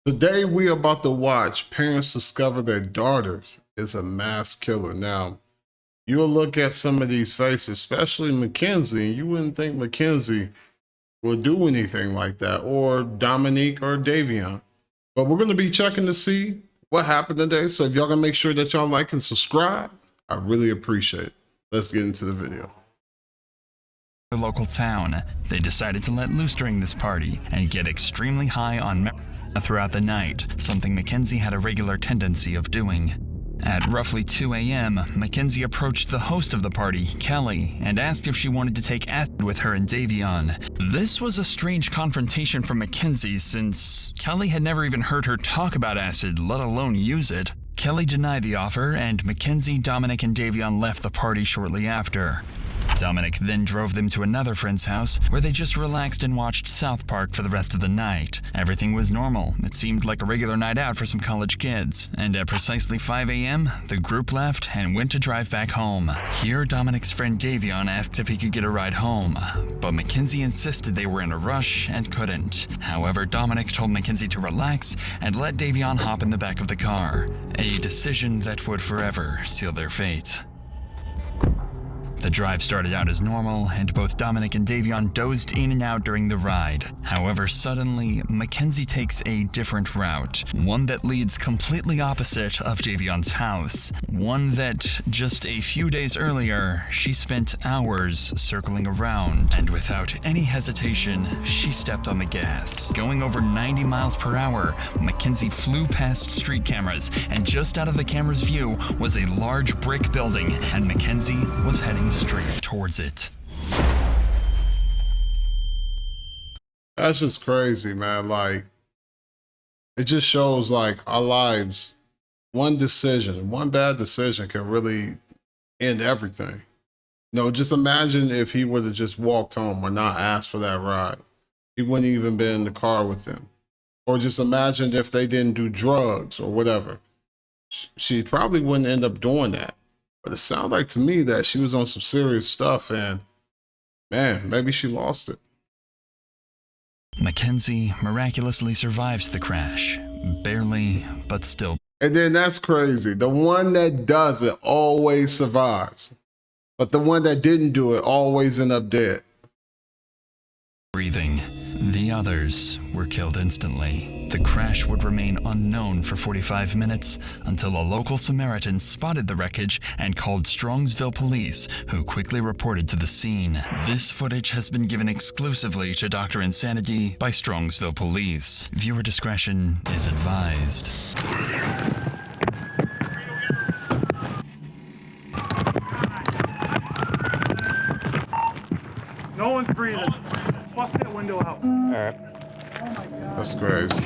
Today we about to watch parents discover their daughters is a mass killer. Now, you'll look at some of these faces, especially Mackenzie, and you wouldn't think Mackenzie would do anything like that, or Dominique or Davion. But we're going to be checking to see what happened today. So if y'all gonna make sure that y'all like and subscribe, I really appreciate it. Let's get into the video. The local town, they decided to let loose during this party and get extremely high on marijuana throughout the night, something Mackenzie had a regular tendency of doing. At roughly 2 a.m., Mackenzie approached the host of the party, Kelly, and asked if she wanted to take acid with her and Davion. This was a strange confrontation for Mackenzie since Kelly had never even heard her talk about acid, let alone use it. Kelly denied the offer, and Mackenzie, Dominic, and Davion left the party shortly after. Dominic then drove them to another friend's house where they just relaxed and watched South Park for the rest of the night. Everything was normal. It seemed like a regular night out for some college kids. And at precisely 5 a.m., the group left and went to drive back home. Here, Dominic's friend Davion asked if he could get a ride home, but Mackenzie insisted they were in a rush and couldn't. However, Dominic told Mackenzie to relax and let Davion hop in the back of the car, a decision that would forever seal their fate. The drive started out as normal, and both Dominic and Davion dozed in and out during the ride. However, suddenly, Mackenzie takes a different route, one that leads completely opposite of Davion's house, one that just a few days earlier, she spent hours circling around, and without any hesitation, she stepped on the gas. Going over 90 miles per hour, Mackenzie flew past street cameras, and just out of the camera's view was a large brick building, and Mackenzie was heading straight towards it. That's just crazy, man. Like, it just shows like our lives, one decision, one bad decision can really end everything. You know, just imagine if he would have just walked home or not asked for that ride. He wouldn't even been in the car with them. Or just imagine if they didn't do drugs or whatever. She probably wouldn't end up doing that. But it sounded like to me that she was on some serious stuff, and man, maybe she lost it. Mackenzie miraculously survives the crash. Barely, but still. And then that's crazy. The one that does it always survives. But the one that didn't do it always end up dead. Breathing. The others were killed instantly. The crash would remain unknown for 45 minutes until a local Samaritan spotted the wreckage and called Strongsville police, who quickly reported to the scene. This footage has been given exclusively to Dr. Insanity by Strongsville police. Viewer discretion is advised. No one's breathing. Bust that window out. All right. Oh my God. That's crazy.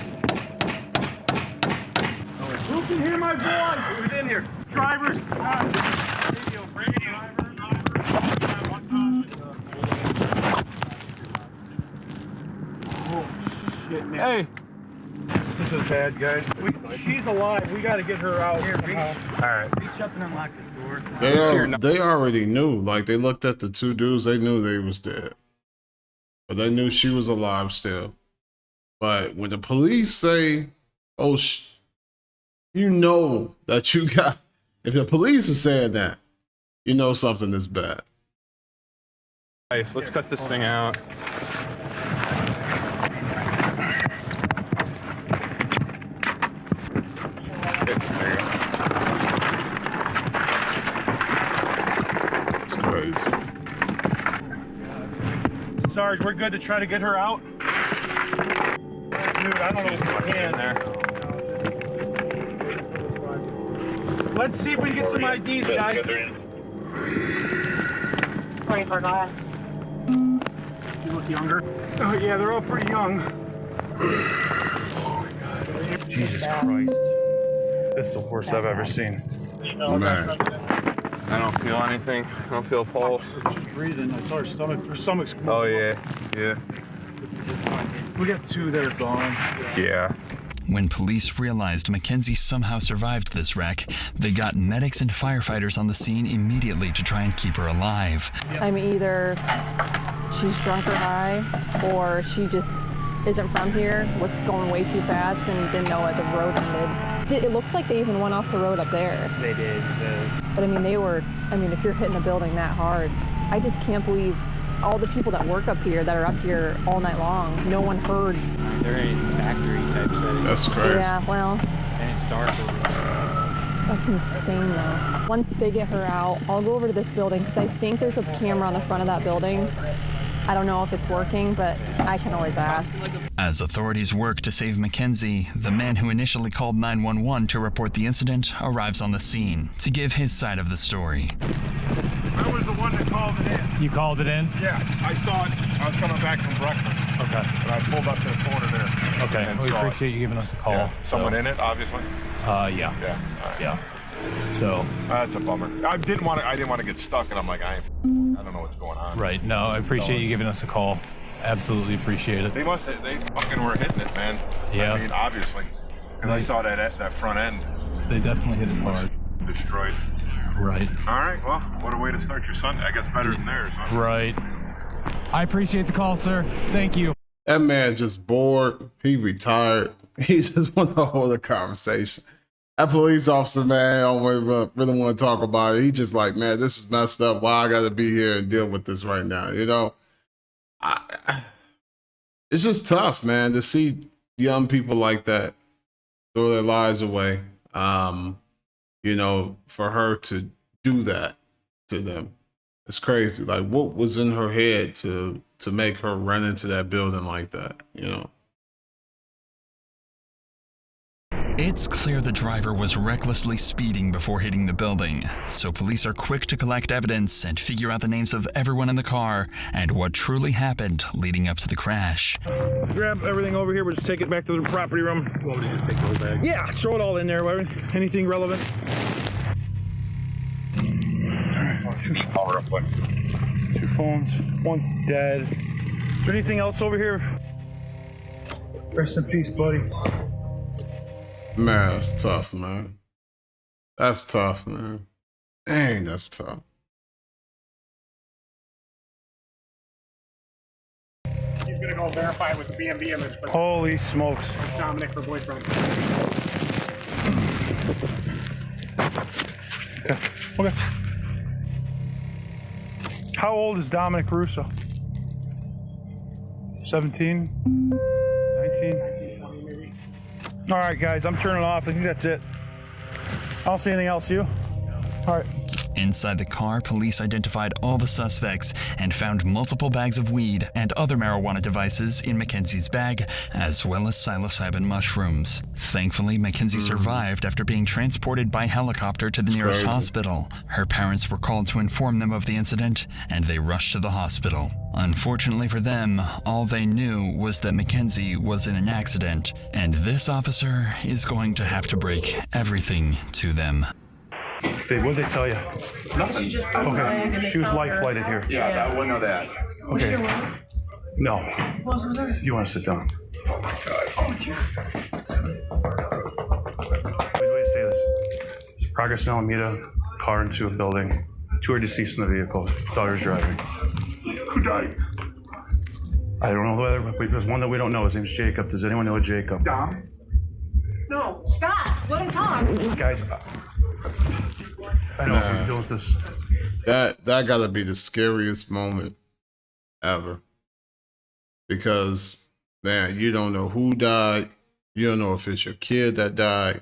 Who can hear my voice? Who's in here? Drivers. Oh shit, man. Hey. This is bad, guys. She's alive. We got to get her out. Here, all right. Reach up and unlock this door. They already knew. Like, they looked at the two dudes. They knew they was dead. But they knew she was alive still. But when the police say, oh, you know that you got, if the police are saying that, you know something is bad. Hey, let's cut this thing out. It's crazy. Sarge, we're good to try to get her out? Dude, I don't know if we can there. Let's see if we can get some IDs, guys. 24 glass. You look younger. Oh, yeah, they're all pretty young. Oh, my God. Jesus Christ. This is the worst I've ever seen. Man. I don't feel anything. I don't feel a pulse. She's breathing. I saw her stomach. Her stomach's cool. Oh, yeah. Yeah. We got two that are gone. Yeah. When police realized Mackenzie somehow survived this wreck, they got medics and firefighters on the scene immediately to try and keep her alive. I'm either she's drunk or high, or she just isn't from here was going way too fast and didn't know where the road ended. It looks like they even went off the road up there. They did. But I mean, if you're hitting a building that hard, I just can't believe all the people that work up here that are up here all night long. No one heard. They're in factory type setting. That's crazy. Yeah, well. And it's dark over there. That's insane though. Once they get her out, I'll go over to this building because I think there's a camera on the front of that building. I don't know if it's working, but I can always ask. As authorities work to save Mackenzie, the man who initially called 911 to report the incident arrives on the scene to give his side of the story. I was the one that called it in. You called it in? Yeah, I saw it. I was coming back from breakfast. Okay. And I pulled up to the corner there. Okay. And We saw appreciate you giving us a call. Yeah. Someone in it, obviously. Yeah. Yeah. All right. Yeah. So. That's a bummer. I didn't want to get stuck, and I'm like, I don't know what's going on. Right. No, I appreciate you giving us a call. Absolutely appreciate it. They fucking were hitting it, man. Yeah. I mean, obviously. Because I saw that front end They definitely hit it hard. destroyed. Right. All right, well, what a way to start your Sunday. I guess better than theirs, huh? Right. I appreciate the call, sir. Thank you. That man just bored. He retired. He just want to hold a conversation. That police officer, man, I don't really want to talk about it. He just like, man, this is messed up. Why I got to be here and deal with this right now? You know, it's just tough, man, to see young people like that throw their lives away. You know, for her to do that to them, it's crazy. Like, what was in her head to make her run into that building like that? You know. It's clear the driver was recklessly speeding before hitting the building, so police are quick to collect evidence and figure out the names of everyone in the car and what truly happened leading up to the crash. Grab everything over here. We'll just take it back to the property room. You want me to just take the whole bag? Yeah, throw it all in there. Anything relevant? Call real quick. 2 phones. One's dead. Is there anything else over here? Rest in peace, buddy. Man, that's tough, man. That's tough, man. Dang, that's tough. He's gonna go verify with the BMB image, but Holy smokes. that's Dominic, her boyfriend. Okay. How old is Dominic Russo? 17? 19? All right, guys, I'm turning off. I think that's it. I don't see anything else. You? All right. Inside the car, police identified all the suspects and found multiple bags of weed and other marijuana devices in Mackenzie's bag, as well as psilocybin mushrooms. Thankfully, Mackenzie survived after being transported by helicopter to the nearest crazy. hospital. Her parents were called to inform them of the incident, and they rushed to the hospital. Unfortunately for them, all they knew was that Mackenzie was in an accident, and this officer is going to have to break everything to them. What did they tell you? Nothing. Okay. She was life flighted here. Yeah, I wouldn't know that. Okay. No. You want to sit down? Oh, my God. Wait to say this. Progress in Alameda, car into a building. 2 are deceased in the vehicle. Daughter's driving. Who died? I don't know whether, but there's one that we don't know. His name's Jacob. Does anyone know a Jacob? Dom? No, stop. Let him talk. Guys, I know we're dealing with this. That gotta be the scariest moment ever. Because, man, you don't know who died. You don't know if it's your kid that died.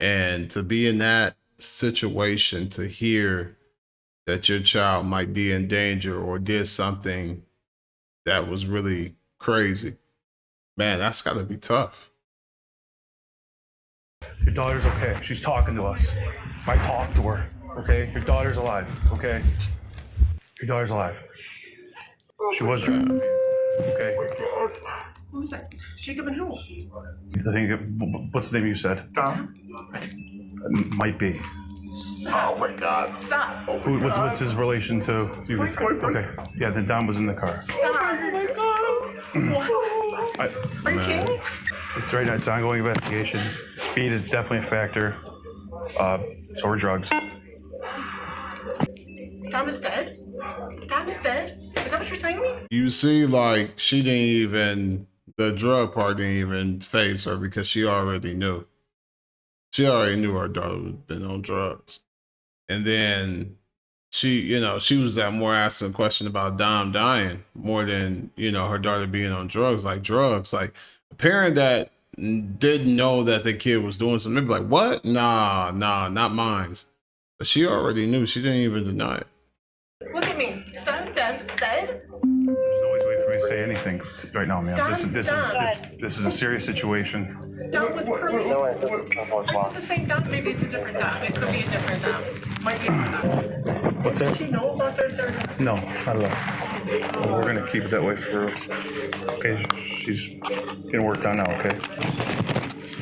And to be in that situation, to hear that your child might be in danger or did something that was really crazy, man, that's gotta be tough. Your daughter's okay. She's talking to us. I talked to her. Okay? Your daughter's alive. Okay? Your daughter's alive. She was driving. Okay? Who was that? Jacob and who? I think, what's the name you said? Dom? Might be. Oh, my God. Stop. What's his relation to you? Okay. Yeah, then Don was in the car. Stop. Oh my God. What? Are you kidding? It's right now. It's an ongoing investigation. Speed is definitely a factor. So are drugs. Dom is dead? Dom is dead? Is that what you're telling me? You see, like, she didn't even the drug part didn't even phase her because she already knew. She already knew her daughter had been on drugs. And then she was that more asking a question about Dom dying more than, her daughter being on drugs. Like drugs. Like a parent that didn't know that the kid was doing something, they'd be like, what? Nah, not mine. But she already knew. She didn't even deny it. Look at me. Is that what Dan just said? There's always a way for me to say anything right now, man. Done, This is a serious situation. Done with Pearl. It's the same Dom. Maybe it's a different Dom. It could be a different Dom. Might be a different Dom. What's that? She knows about their third. No, not at all. Well, we're gonna keep it that way for. Okay, she's getting worked on now. Okay.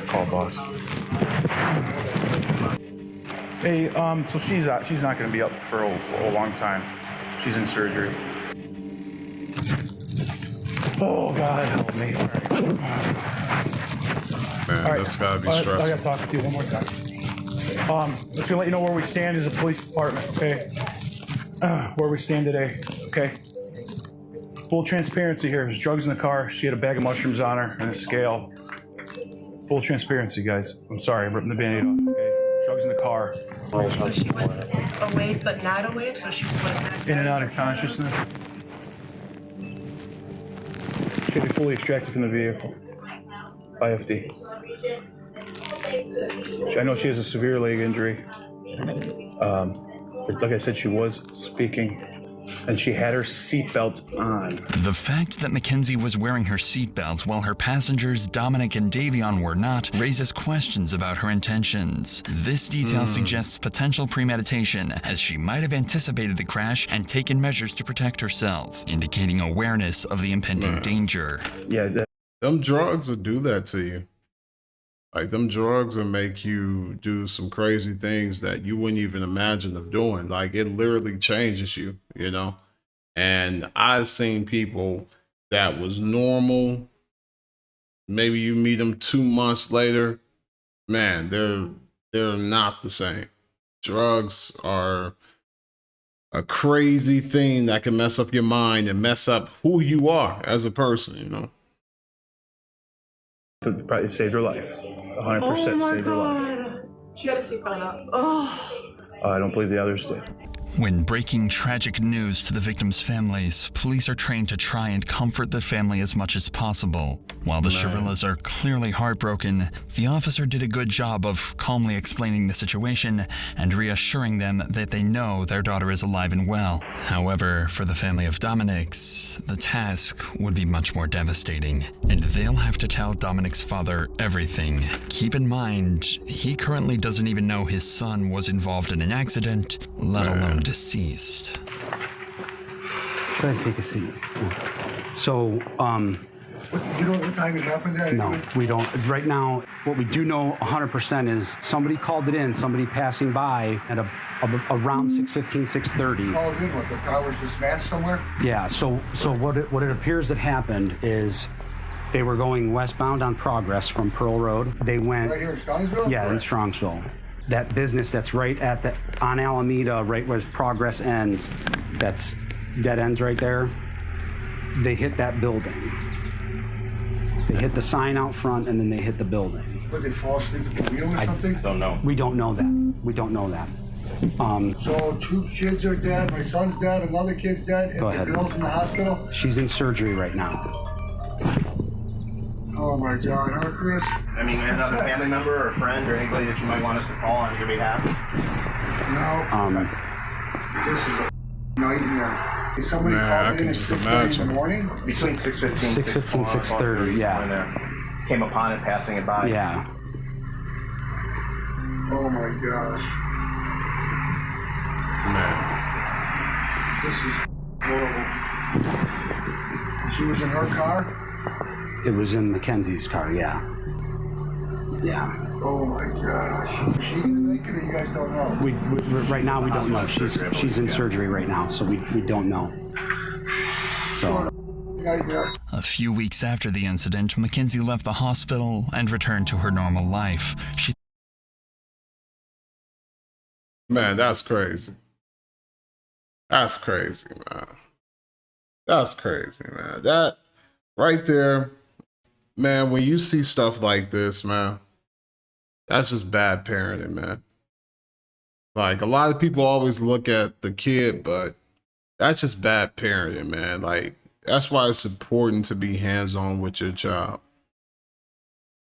Call boss. Hey, so she's not gonna be up for a long time. She's in surgery. Oh God, help me! Man, that's gotta be stressful. I gotta talk to you one more time. Just gonna let you know where we stand as a police department, okay? Where we stand today, okay? Full transparency here. There's drugs in the car. She had a bag of mushrooms on her and a scale. Full transparency, guys. I'm sorry, I'm ripping the Band-Aid off. Okay? Drugs in the car. So she was awake, but not awake. So she was In and out of consciousness. She had to be fully extracted from the vehicle. IFD. I know she has a severe leg injury. But like I said, she was speaking, and she had her seatbelt on. The fact that Mackenzie was wearing her seatbelt while her passengers, Dominic and Davion, were not, raises questions about her intentions. This detail suggests potential premeditation, as she might have anticipated the crash and taken measures to protect herself, indicating awareness of the impending danger. Yeah, Them drugs will do that to you. Like, them drugs will make you do some crazy things that you wouldn't even imagine of doing. Like, it literally changes you, And I've seen people that was normal. Maybe you meet them 2 months later. Man, they're not the same. Drugs are a crazy thing that can mess up your mind and mess up who you are as a person, Probably saved her life. 100% saved her life. She had a seatbelt up. Oh. I don't believe the others did. When breaking tragic news to the victims' families, police are trained to try and comfort the family as much as possible. While the Chirillas are clearly heartbroken, the officer did a good job of calmly explaining the situation and reassuring them that they know their daughter is alive and well. However, for the family of Dominic's, the task would be much more devastating, and they'll have to tell Dominic's father everything. Keep in mind, he currently doesn't even know his son was involved in an accident, let alone deceased. Go ahead, take a seat. So, You know what time it happened at? no, we don't. Right now, what we do know 100% is somebody called it in, somebody passing by at around 6:15, 6:30. Called in, what, the car was just smashed somewhere? Yeah, so what it appears that happened is they were going westbound on Progress from Pearl Road. They went... Right here in Strongsville? Yeah, in Strongsville. That business that's right on Alameda, right where Progress ends, that's dead ends right there. They hit that building. They hit the sign out front and then they hit the building. Would they fall asleep at the wheel or something? Don't know. We don't know that. We don't know that. So 2 kids are dead, my son's dead, another kid's dead, and Go the ahead. girl's in the hospital? She's in surgery right now. Oh my God, huh, Chris? I mean, another family member or a friend or anybody that you might want us to call on your behalf? No. This is a nightmare. Is somebody Man, I called can in at just 6:30 in imagine. the morning? Between 6:15, 6:15, 6:30, yeah. When they came upon it, passing it by. Yeah. Oh my gosh. Man. This is horrible. She was in her car? It was in Mackenzie's car, yeah. Yeah. Oh my gosh. Is she gonna make it or you guys don't know? We right now we don't know. She's in surgery right now, so we don't know. So a few weeks after the incident, Mackenzie left the hospital and returned to her normal life. Man, that's crazy. That's crazy, man. That's crazy, man. That right there, man, when you see stuff like this, man, that's just bad parenting, man. Like, a lot of people always look at the kid, but that's just bad parenting, man. Like, that's why it's important to be hands-on with your child.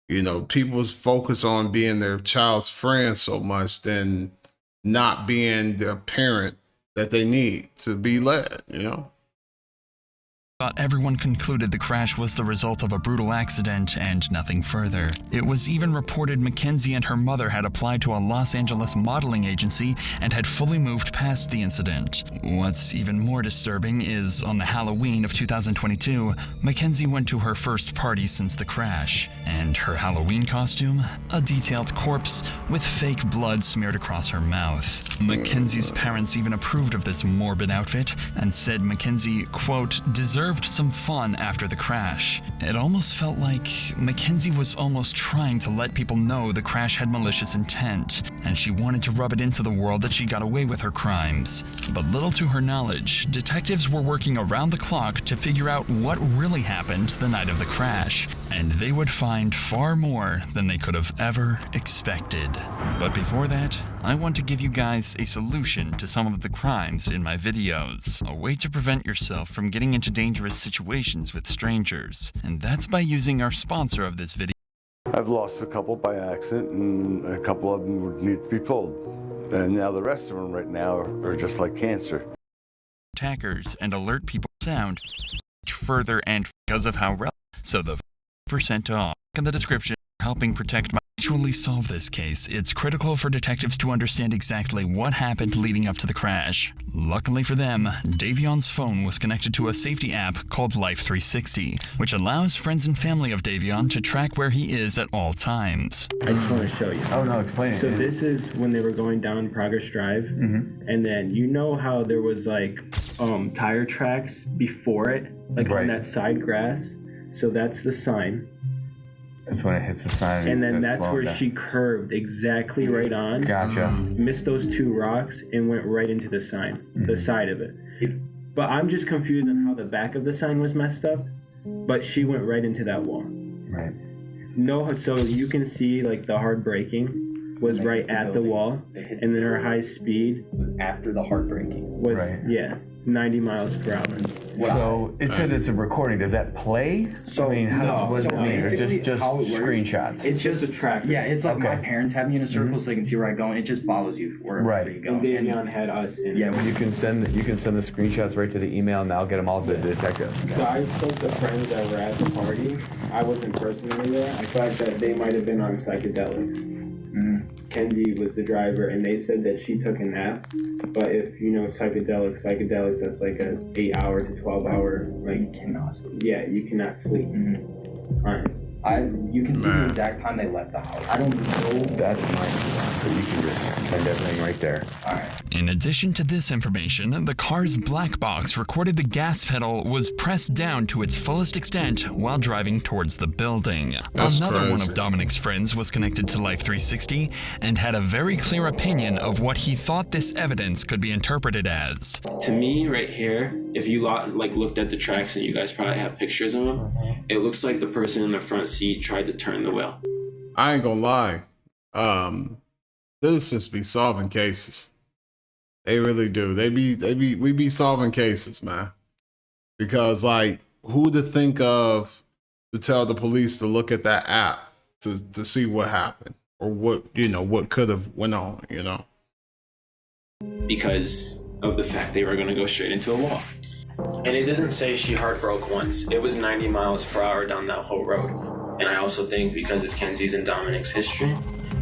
You know, people's focus on being their child's friend so much than not being the parent that they need to be led, you know? But everyone concluded the crash was the result of a brutal accident and nothing further. It was even reported Mackenzie and her mother had applied to a Los Angeles modeling agency and had fully moved past the incident. What's even more disturbing is, on the Halloween of 2022, Mackenzie went to her first party since the crash. And her Halloween costume? A detailed corpse with fake blood smeared across her mouth. Mackenzie's parents even approved of this morbid outfit and said Mackenzie, quote, deserved some fun after the crash. It almost felt like Mackenzie was almost trying to let people know the crash had malicious intent, and she wanted to rub it into the world that she got away with her crimes. But little to her knowledge, detectives were working around the clock to figure out what really happened the night of the crash, and they would find far more than they could have ever expected. But before that, I want to give you guys a solution to some of the crimes in my videos. A way to prevent yourself from getting into dangerous situations with strangers. And that's by using our sponsor of this video. I've lost a couple by accident, and a couple of them would need to be pulled. And now the rest of them right now are just like cancer. Attackers and alert people sound further and because of how relevant. So the % off in the description helping protect my actually solve this case. It's critical for detectives to understand exactly what happened leading up to the crash. Luckily for them, Davion's phone was connected to a safety app called Life 360, which allows friends and family of Davion to track where he is at all times. I just want to show you. Oh no, explain it. So this is when they were going down Progress Drive, and then you know how there was like tire tracks before it, like on that side grass. So that's the sign. That's when it hits the sign. And then that's where she curved exactly right on. Gotcha. Missed those two rocks and went right into the sign, the side of it. But I'm just confused on how the back of the sign was messed up, but she went right into that wall. Right. No, so you can see like the hard braking was right at the wall, and then her high speed was after the hard braking. Was, yeah, 90 miles per hour. So it said it's a recording. Does that play? So, I mean, what does it mean? Or just how it works, screenshots? It's just a tracker. Yeah, it's like my parents have me in a circle so they can see where I go, and it just follows you wherever you go. And Davion had us in. Yeah, you can send the screenshots right to the email, and I'll get them all to the detective. So I spoke to friends that were at the party. I wasn't personally there. I thought that they might have been on psychedelics. Kenzie was the driver, and they said that she took a nap. But if you know psychedelics, that's like a 8-hour to 12-hour, like you cannot sleep. Yeah, you cannot sleep. You can see the exact time they left the house. I don't know. That's fine. So you can just send everything right there. All right. In addition to this information, the car's black box recorded the gas pedal was pressed down to its fullest extent while driving towards the building. Another one of Dominic's friends was connected to Life 360 and had a very clear opinion of what he thought this evidence could be interpreted as. To me, right here, if you looked at the tracks, and you guys probably have pictures of them, it looks like the person in the front seat tried to turn the wheel. I ain't gonna lie. Citizens be solving cases. They really do. We be solving cases, man. Because like, who to think of to tell the police to look at that app to see what happened or what could have went on, Because of the fact they were going to go straight into a wall. And it doesn't say she heart broke once. It was 90 miles per hour down that whole road. And I also think because of Kenzie's and Dominic's history,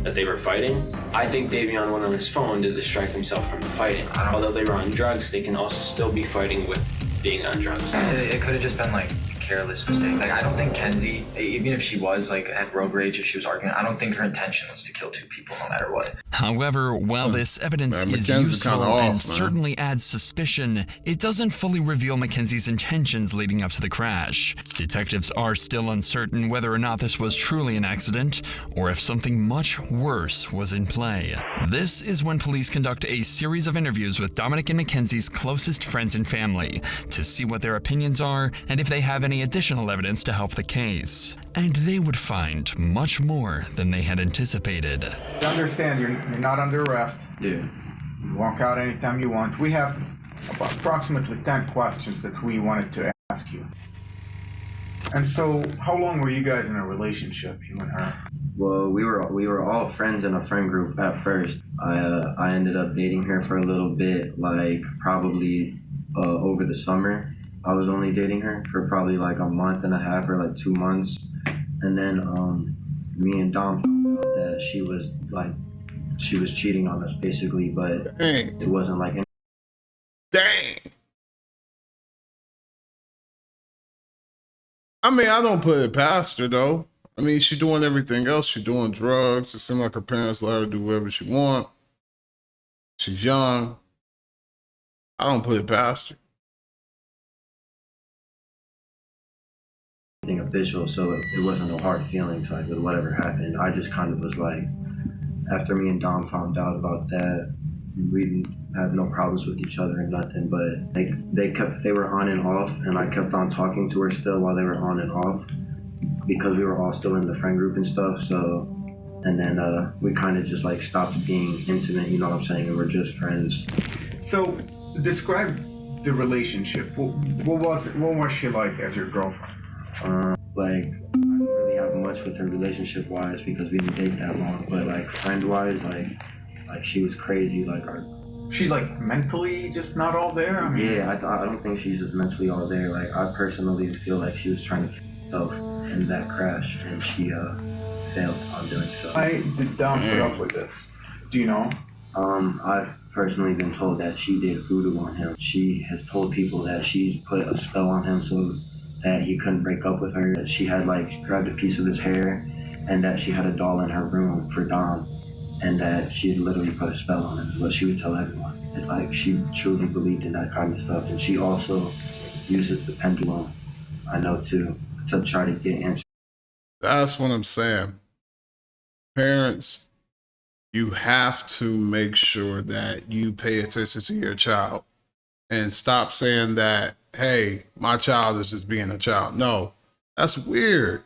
that they were fighting. I think Davion went on his phone to distract himself from the fighting. Although they were on drugs, they can also still be fighting with being on drugs. It could have just been like a careless mistake. Like I don't think Kenzie, even if she was like had road rage or she was arguing, I don't think her intention was to kill two people no matter what. However, while this evidence is useful and certainly adds suspicion, it doesn't fully reveal Mackenzie's intentions leading up to the crash. Detectives are still uncertain whether or not this was truly an accident or if something much worse was in play. This is when police conduct a series of interviews with Dominic and Mackenzie's closest friends and family to see what their opinions are and if they have any any additional evidence to help the case. And they would find much more than they had anticipated. You understand, you're not under arrest. Yeah. You walk out anytime you want. We have approximately 10 questions that we wanted to ask you. And so, how long were you guys in a relationship, you and her? Well, we were all friends in a friend group at first. I ended up dating her for a little bit, like probably over the summer. I was only dating her for probably like a month and a half or like 2 months. And then me and Dom found out that she was cheating on us basically, but it wasn't like Dang. I mean, I don't put it past her though. I mean, she's doing everything else. She's doing drugs. It seems like her parents let her do whatever she want. She's young. I don't put it past her. anything official, so it wasn't no hard feelings. Like with whatever happened, I just kind of was like, after me and Dom found out about that, we didn't have no problems with each other and nothing, but they were on and off, and I kept on talking to her still while they were on and off, because we were all still in the friend group and stuff. So, and then we kind of just like stopped being intimate, you know what I'm saying, and we're just friends. So, describe the relationship. What was she like as your girlfriend? Like, I didn't really have much with her relationship wise because we didn't date that long, but like friend wise, like she was crazy. Like she like mentally just not all there? I mean, yeah, I don't think she's just mentally all there. Like I personally feel like she was trying to kill herself in that crash, and she failed on doing so. Why did Dom put up with this? Do you know? I've personally been told that she did voodoo on him. She has told people that she's put a spell on him so that he couldn't break up with her. That she had like grabbed a piece of his hair, and that she had a doll in her room for Dom, and that she had literally put a spell on him, is what she would tell everyone. And like she truly believed in that kind of stuff. And she also uses the pendulum, I know too, to try to get answers. That's what I'm saying. Parents, you have to make sure that you pay attention to your child and stop saying that, hey, my child is just being a child. No, that's weird.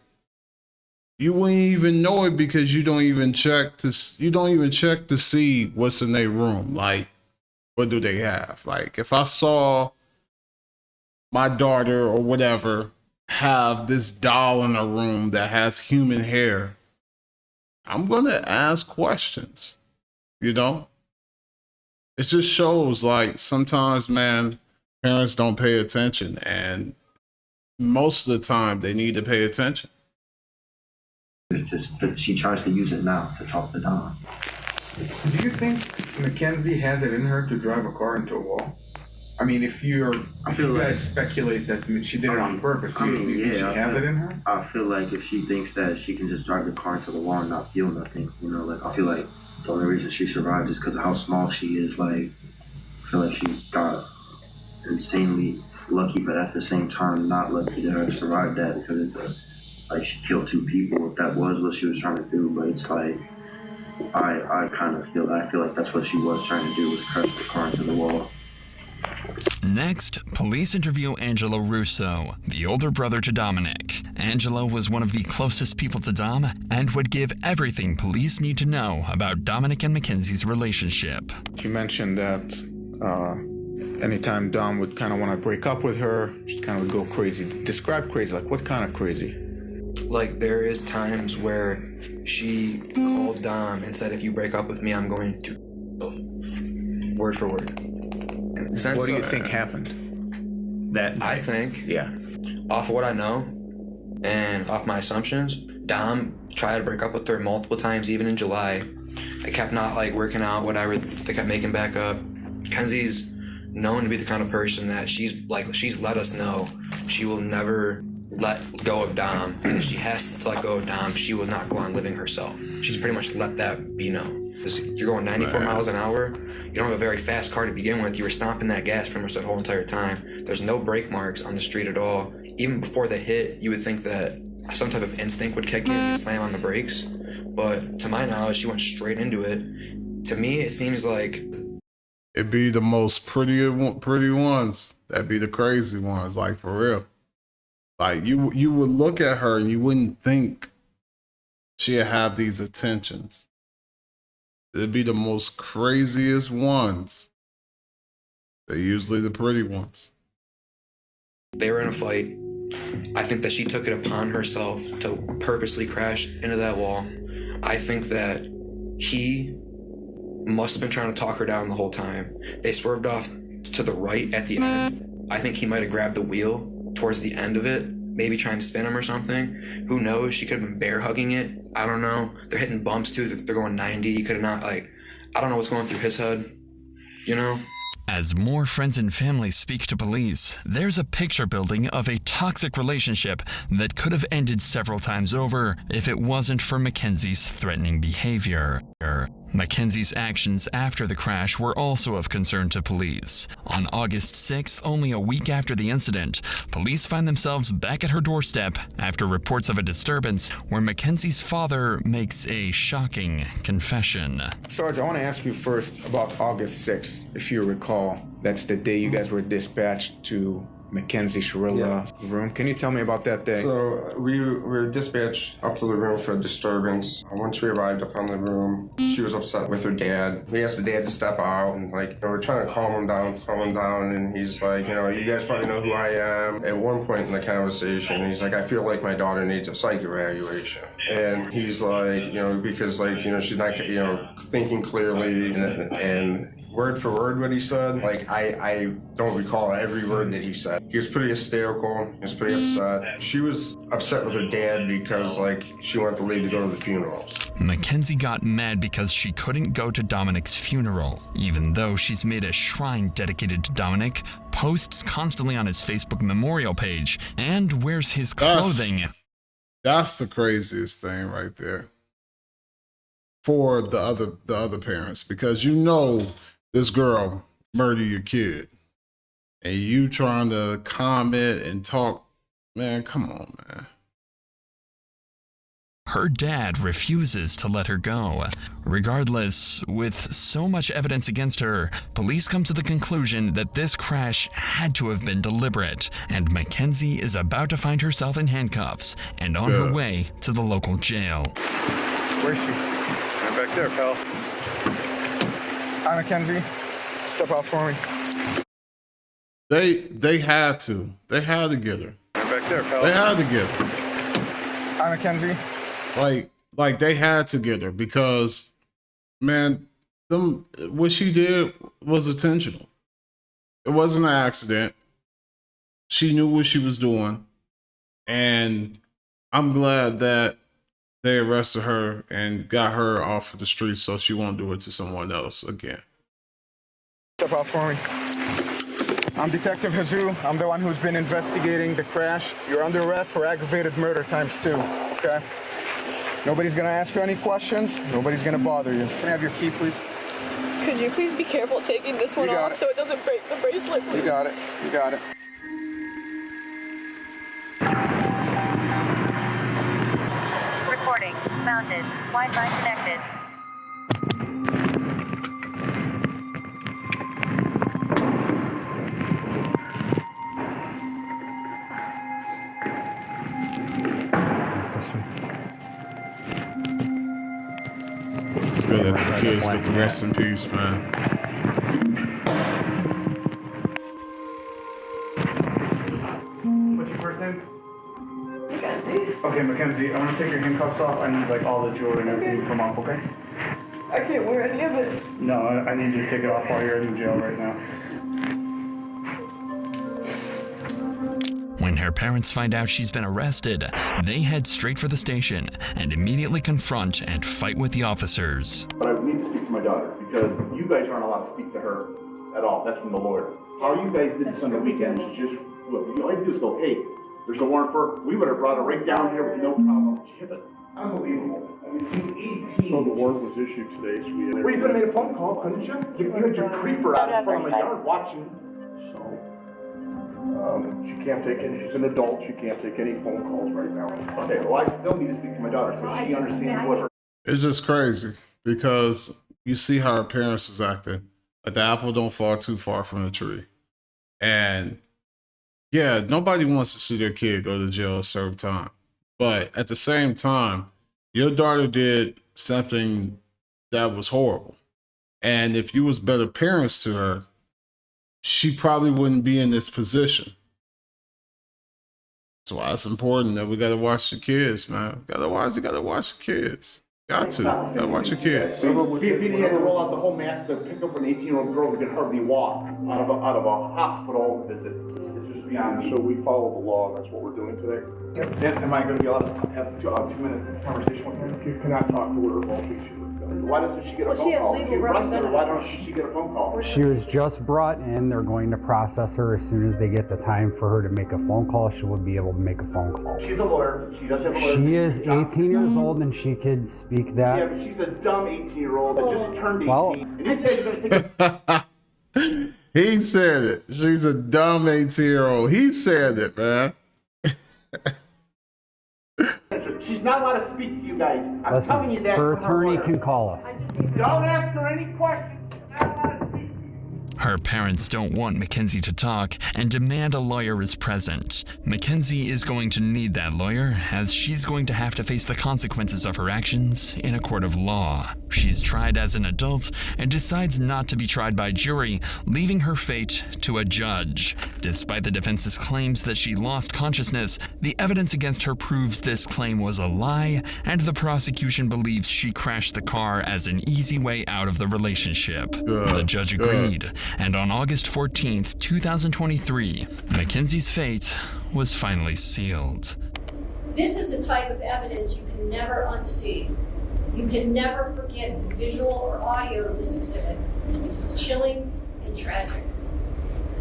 You wouldn't even know it because you don't even check to see what's in their room. Like, what do they have? Like, if I saw my daughter or whatever have this doll in a room that has human hair, I'm gonna ask questions, you know? It just shows like sometimes, man, parents don't pay attention, and most of the time they need to pay attention. But she tries to use it now to talk to Dom. Do you think Mackenzie has it in her to drive a car into a wall? I mean, if you guys speculate that she did it on purpose, do you think she has it in her? I feel like if she thinks that she can just drive the car into the wall and not feel nothing, you know, like I feel like the only reason she survived is because of how small she is. Like, I feel like she got insanely lucky, but at the same time not lucky to have survived that, because it's like she killed 2 people if that was what she was trying to do. But it's like I feel like that's what she was trying to do, was crash the car into the wall. Next, police interview Angelo Russo, the older brother to Dominic. Angelo was one of the closest people to Dom and would give everything police need to know about Dominic and Mackenzie's relationship. She mentioned that anytime Dom would kind of want to break up with her, she kind of would go crazy. Describe crazy, like what kind of crazy? Like, there is times where she called Dom and said, if you break up with me, I'm going to word for word. What do you think happened? I think, off of what I know and off my assumptions, Dom tried to break up with her multiple times, even in July. They kept not like working out, whatever. They kept making back up. Kenzie's known to be the kind of person that she's let us know she will never let go of Dom, and if she has to let go of Dom, she will not go on living herself. She's pretty much let that be known. You're going 94 miles an hour, you don't have a very fast car to begin with, you were stomping that gas pretty much that whole entire time. There's no brake marks on the street at all. Even before the hit, you would think that some type of instinct would kick in, you'd slam on the brakes, but to my knowledge, she went straight into it. To me, it seems like it'd be the most pretty ones. That'd be the crazy ones, like for real. Like you would look at her and you wouldn't think she'd have these attentions. It'd be the most craziest ones. They're usually the pretty ones. They were in a fight. I think that she took it upon herself to purposely crash into that wall. I think that he must have been trying to talk her down the whole time. They swerved off to the right at the end. I think he might have grabbed the wheel towards the end of it, maybe trying to spin him or something. Who knows? She could have been bear hugging it. I don't know. They're hitting bumps too. They're going 90. He could have not, like, I don't know what's going through his head, you know? As more friends and family speak to police, there's a picture building of a toxic relationship that could have ended several times over if it wasn't for Mackenzie's threatening behavior. Mackenzie's actions after the crash were also of concern to police. On August 6th, only a week after the incident, police find themselves back at her doorstep after reports of a disturbance where Mackenzie's father makes a shocking confession. Sarge, I want to ask you first about August 6th, if you recall. That's the day you guys were dispatched to Mackenzie Sharilla's room. Can you tell me about that day? So we were dispatched up to the room for a disturbance. Once we arrived up on the room, she was upset with her dad. We asked the dad to step out and we're trying to calm him down, and he's like, you guys probably know who I am. At one point in the conversation, he's like, I feel like my daughter needs a psych evaluation. And he's like, because she's not, thinking clearly and word for word what he said. I don't recall every word that he said. He was pretty hysterical. He was pretty upset. She was upset with her dad because, she wanted the lady to go to the funerals. Mackenzie got mad because she couldn't go to Dominic's funeral, even though she's made a shrine dedicated to Dominic, posts constantly on his Facebook memorial page, and wears his clothing. That's the craziest thing right there. For the other parents, because this girl murdered your kid, and you trying to comment and talk, man, come on, man. Her dad refuses to let her go. Regardless, with so much evidence against her, police come to the conclusion that this crash had to have been deliberate, and Mackenzie is about to find herself in handcuffs and on her way to the local jail. Where's she? Right back there, pal. Hi, Mackenzie. Step out for me. They had to get her. Right back there, pal. They had to get her. Hi, Mackenzie. Like they had to get her because, man, what she did was intentional. It wasn't an accident. She knew what she was doing, and I'm glad that they arrested her and got her off of the streets so she won't do it to someone else again. Step out for me. I'm Detective Jesus. I'm the one who's been investigating the crash. You're under arrest for aggravated murder ×2, okay? Nobody's gonna ask you any questions. Nobody's gonna bother you. Can I have your key, please? Could you please be careful taking this one off so it doesn't break the bracelet, please? You got it. You got it. Recording. Mounted. Wi-Fi connected. It's good that the kids get to rest in peace, man. What's your first name? Mackenzie. Okay, Mackenzie, I want to take your handcuffs off. I need all the jewelry and everything to come off, okay? I can't wear any of it. No, I need you to take it off while you're in the jail right now. When her parents find out she's been arrested, they head straight for the station and immediately confront and fight with the officers. But I need to speak to my daughter because you guys aren't allowed to speak to her at all. That's from the lawyer. How you guys did this on the weekend is just, look, all you do is go, hey, there's a warrant for her. We would have brought her right down here with no problem. She hit it. Unbelievable. I mean, she's 18. So the warrant was issued today, so we had... Well, you could have made a phone call, couldn't you? You had your creeper out in front of my yard watching. She can't take any, she's an adult, she can't take any phone calls right now. Okay, well, I still need to speak to my daughter so she understands what her... It's just crazy because you see how her parents is acting. Like the apple don't fall too far from the tree. And Yeah, nobody wants to see their kid go to jail or serve time. But at the same time, your daughter did something that was horrible. And if you was better parents to her, she probably wouldn't be in this position. That's why it's important that we gotta watch the kids, man. You gotta watch the kids. Got to. Gotta watch your kids. BPD had to roll out the whole mass to pick up an 18-year-old girl who could hardly walk out of a hospital visit. It's just beyond me. So we follow the law, and that's what we're doing today. Am I going to be allowed to have a 2-minute conversation with you? You cannot talk to her while she's here. Why doesn't she get a phone call? If you arrest her, why don't she get a phone call? She was just brought in. They're going to process her. As soon as they get the time for her to make a phone call, she will be able to make a phone call. She's a lawyer. She does have a lawyer. She is 18 years old and she could speak that. Yeah, but she's a dumb 18-year-old that just turned 18. Well, And these guys are going to think He said it. She's a dumb 18-year-old. He said it, man. she's not allowed to speak to you guys. I'm telling you that. Her from attorney lawyer. can call us. Don't ask her any questions. She's not allowed to speak to you. Her parents don't want Mackenzie to talk and demand a lawyer is present. Mackenzie is going to need that lawyer, as she's going to have to face the consequences of her actions in a court of law. She's tried as an adult and decides not to be tried by jury, leaving her fate to a judge. Despite the defense's claims that she lost consciousness, the evidence against her proves this claim was a lie, and the prosecution believes she crashed the car as an easy way out of the relationship. The judge agreed. And on August 14th, 2023, Mackenzie's fate was finally sealed. This is the type of evidence you can never unsee. You can never forget the visual or audio of this exhibit. It's chilling and tragic.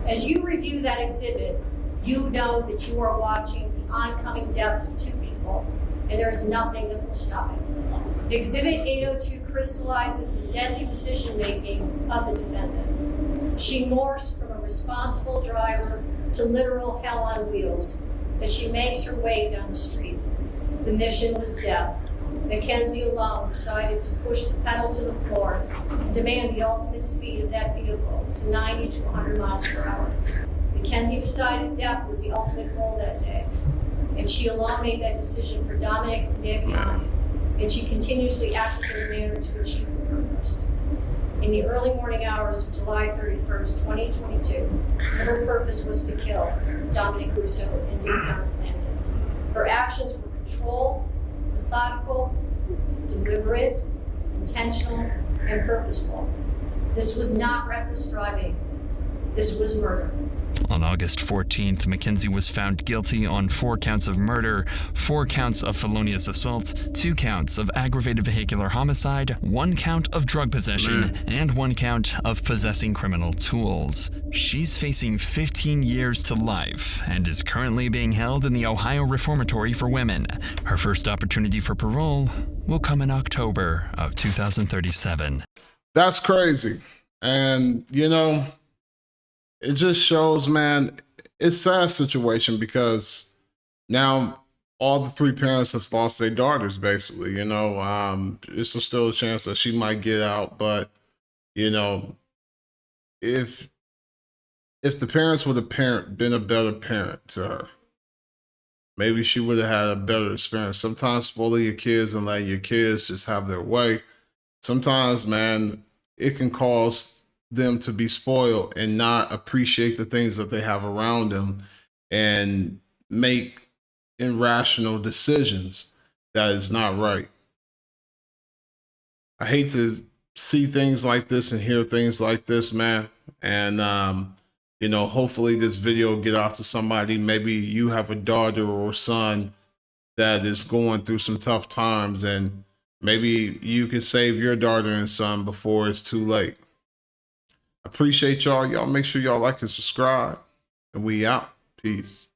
As you review that exhibit, you know that you are watching the oncoming deaths of two people, and there is nothing that will stop it. Exhibit 802 crystallizes the deadly decision-making of the defendant. She morphs from a responsible driver to literal hell on wheels as she makes her way down the street. The mission was death. Mackenzie alone decided to push the pedal to the floor and demand the ultimate speed of that vehicle to 90 to 100 miles per hour. Mackenzie decided death was the ultimate goal that day, and she alone made that decision for Dominic and Davion, and she continuously acted in a manner to achieve her purpose. In the early morning hours of July 31st, 2022, her purpose was to kill Dominic Russo and Davion Flandin. Her actions were controlled, methodical, deliberate, intentional, and purposeful. This was not reckless driving. This was murder. On August 14th, Mackenzie was found guilty on 4 counts of murder, 4 counts of felonious assault, 2 counts of aggravated vehicular homicide, 1 count of drug possession, and 1 count of possessing criminal tools. She's facing 15 years to life and is currently being held in the Ohio Reformatory for Women. Her first opportunity for parole will come in October of 2037. That's crazy. And, you know, it just shows, man, it's a sad situation because now all the 3 parents have lost their daughters, basically. You know, it's still a chance that she might get out, but you know, if the parents would have been a better parent to her, maybe she would have had a better experience. Sometimes spoiling your kids and letting your kids just have their way. Sometimes, man, it can cause them to be spoiled and not appreciate the things that they have around them and make irrational decisions that is not right. I hate to see things like this and hear things like this, man. And, you know, hopefully this video will get out to somebody. Maybe you have a daughter or son that is going through some tough times, and maybe you can save your daughter and son before it's too late. Appreciate y'all. Y'all make sure y'all like and subscribe. And we out. Peace.